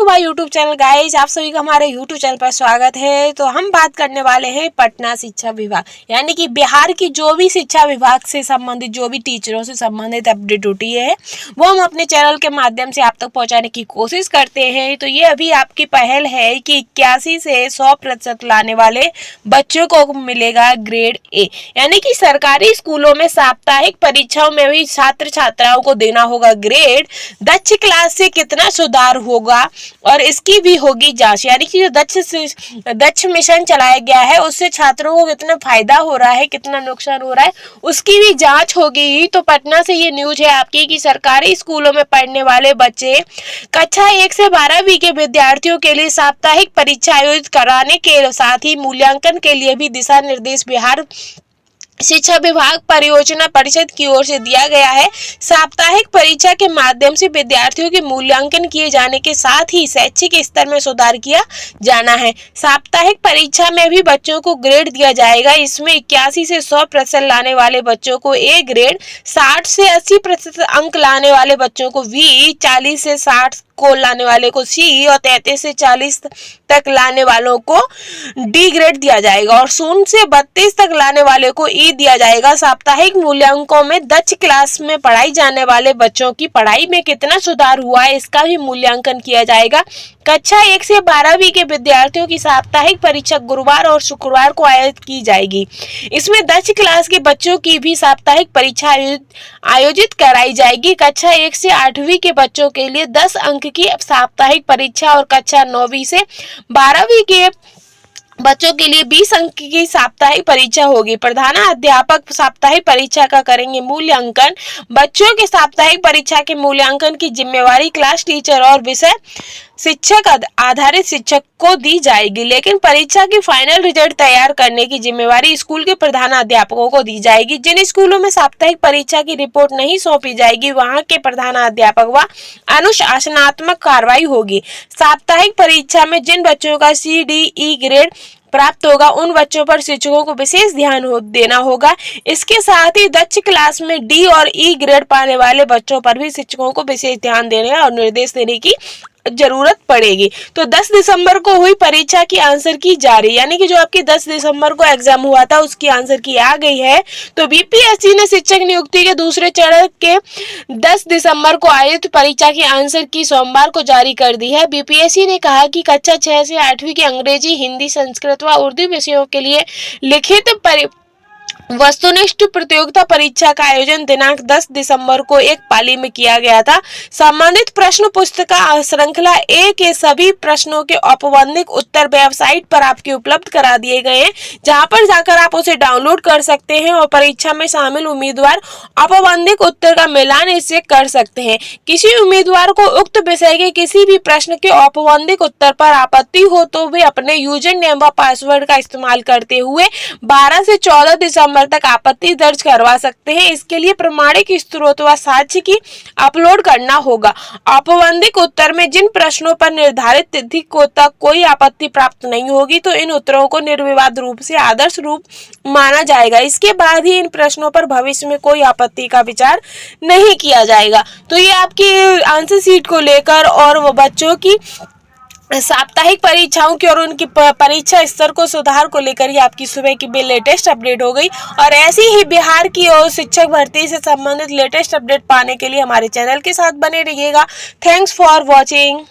To my YouTube channel guys, आप सभी का हमारे यूट्यूब चैनल पर स्वागत है। तो हम बात करने वाले हैं पटना शिक्षा विभाग यानी कि बिहार की जो भी शिक्षा विभाग से संबंधित जो भी टीचरों से संबंधित अपडेट होती है वो हम अपने चैनल के माध्यम से आप तक पहुंचाने की कोशिश करते हैं। तो ये अभी आपकी पहल है कि 81 से 100% लाने वाले बच्चों को मिलेगा ग्रेड ए, यानी कि सरकारी स्कूलों में साप्ताहिक परीक्षाओं में भी छात्र छात्राओं को देना होगा ग्रेड। दक्ष क्लास से कितना सुधार होगा और इसकी भी होगी जांच, यानी कि जो दक्ष मिशन चलाया गया है उससे छात्रों को कितना फायदा हो रहा है, कितना नुकसान हो रहा है, उसकी भी जांच होगी। तो पटना से ये न्यूज है आपकी कि सरकारी स्कूलों में पढ़ने वाले बच्चे कक्षा 1 से 12वीं के विद्यार्थियों के लिए साप्ताहिक परीक्षा आयोजित कराने के साथ ही मूल्यांकन के लिए भी दिशा निर्देश बिहार शिक्षा विभाग परियोजना परिषद की ओर से दिया गया है। साप्ताहिक परीक्षा के माध्यम से विद्यार्थियों के मूल्यांकन किए जाने के साथ ही शैक्षिक स्तर में सुधार किया जाना है। साप्ताहिक परीक्षा में भी बच्चों को ग्रेड दिया जाएगा। इसमें 81 से 100% लाने वाले बच्चों को ए ग्रेड, 60 से 80% अंक लाने वाले बच्चों को बी, 40 से 60 को लाने वाले को सी और 33 से 40 तक लाने वालों को डी ग्रेड दिया जाएगा और 0 से 32 तक लाने वाले को ई दिया जाएगा। साप्ताहिक मूल्यांकनों में दक्ष क्लास में पढ़ाई जाने वाले बच्चों की पढ़ाई में कितना सुधार हुआ है इसका भी मूल्यांकन किया जाएगा। कक्षा 1 से 12वीं के विद्यार्थियों की साप्ताहिक परीक्षा गुरुवार और शुक्रवार को आयोजित की जाएगी। इसमें दक्ष क्लास के बच्चों की भी साप्ताहिक परीक्षा आयोजित कराई जाएगी। कक्षा 1 से 8वीं के बच्चों के लिए 10 अंक की साप्ताहिक परीक्षा और कक्षा 9वीं से 12वीं के बच्चों के लिए 20 अंक की साप्ताहिक परीक्षा होगी। प्रधानाध्यापक साप्ताहिक परीक्षा का करेंगे मूल्यांकन। बच्चों के साप्ताहिक परीक्षा के मूल्यांकन की जिम्मेवारी क्लास टीचर और विषय शिक्षक आधारित शिक्षक को दी जाएगी, लेकिन परीक्षा की फाइनल रिजल्ट तैयार करने की जिम्मेवारी स्कूल के प्रधानाध्यापकों को दी जाएगी। जिन स्कूलों में साप्ताहिक परीक्षा की रिपोर्ट नहीं सौंपी जाएगी वहां के प्रधानाध्यापक व अनुशासनात्मक कार्रवाई होगी। साप्ताहिक परीक्षा में जिन बच्चों का सी डी ई ग्रेड प्राप्त होगा उन बच्चों पर शिक्षकों को विशेष ध्यान देना होगा। इसके साथ ही दक्ष क्लास में डी और ई ग्रेड पाने वाले बच्चों पर भी शिक्षकों को विशेष ध्यान देने और निर्देश देने की जरूरत पड़ेगी। तो 10 दिसंबर को हुई परीक्षा की आंसर की जारी, यानी कि जो आपकी 10 दिसंबर को एग्जाम हुआ था उसकी आंसर की आ गई है। तो बीपीएससी ने शिक्षक नियुक्ति के दूसरे चरण के 10 दिसंबर को आयोजित परीक्षा की आंसर की सोमवार को जारी कर दी है। बीपीएससी ने कहा कि कक्षा 6 से 8वीं की अंग्रेजी, हिंदी, संस्कृत व उर्दू विषयों के लिए लिखित वस्तुनिष्ठ प्रतियोगिता परीक्षा का आयोजन दिनांक 10 दिसंबर को एक पाली में किया गया था। संबंधित प्रश्न पुस्तिका श्रृंखला ए के सभी प्रश्नों के औपबंधिक उत्तर वेबसाइट पर आपके उपलब्ध करा दिए गए हैं, जहां पर जाकर आप उसे डाउनलोड कर सकते हैं और परीक्षा में शामिल उम्मीदवार औपबंधिक उत्तर का मिलान इससे कर सकते हैं। किसी उम्मीदवार को उक्त विषय के किसी भी प्रश्न के औपबंधिक उत्तर पर आपत्ति हो तो वे अपने यूजर नेम व पासवर्ड का इस्तेमाल करते हुए 12 से 14 दिसंबर तक आपत्ति दर्ज करवा सकते हैं। इसके लिए प्रमाणिक स्रोत व साक्ष्य की अपलोड करना होगा। औपबंधिक उत्तर में जिन प्रश्नों पर निर्धारित तिथि को तक कोई आपत्ति प्राप्त नहीं होगी तो इन उत्तरों को निर्विवाद रूप से आदर्श रूप माना जाएगा। इसके बाद ही इन प्रश्नों पर भविष्य में कोई आपत्ति का विचार नहीं किया जाएगा। तो ये आपकी आंसर शीट को लेकर और वो बच्चों की साप्ताहिक परीक्षाओं की और उनकी परीक्षा स्तर को सुधार को लेकर ही आपकी सुबह की भी लेटेस्ट अपडेट हो गई। और ऐसी ही बिहार की और शिक्षक भर्ती से संबंधित लेटेस्ट अपडेट पाने के लिए हमारे चैनल के साथ बने रहिएगा। Thanks for watching.